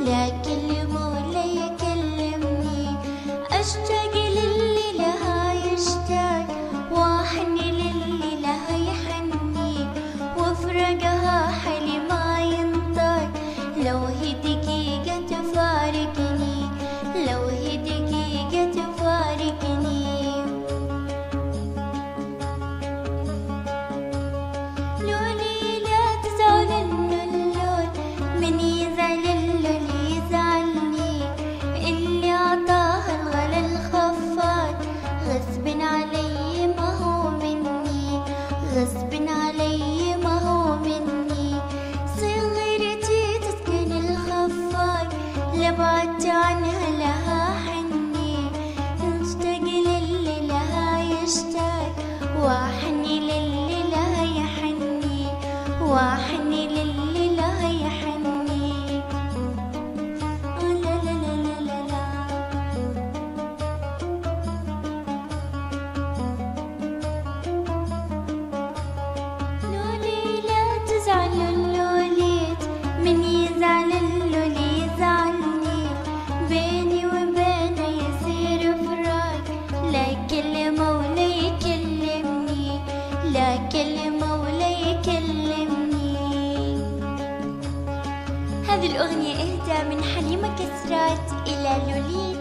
لكن لمولاي يكلمني. أشتاق للي لها يشتاق، وأحني للي لها يحني، وفراقها حلي ما ينطق. لو هي دقيقة تفارقني، لو هي دقيقة تفارقني. لولي لا تزعل اللول، من يزعل اللول يزعلني. اللي عطاها الغلا الخفاض غصب علي ما هو مني، غصب علي ما هو مني. صغيرتي تسكن الخفاق، لبعدت عنها لها حني. اشتاق للي لها يشتاق، واحني للي لها يحني، واحني للي لها يحني. لا لا لا لا لا لا. لولي لا تزعل اللوليت، من يزعل اللولي يزعلني. بيني وبينه يصير فراق، لكن لمولاي يكلمني، لكن لمولاي يكلمني. هذه الأغنية إهداء من حليمة كسرات إلى لوليت.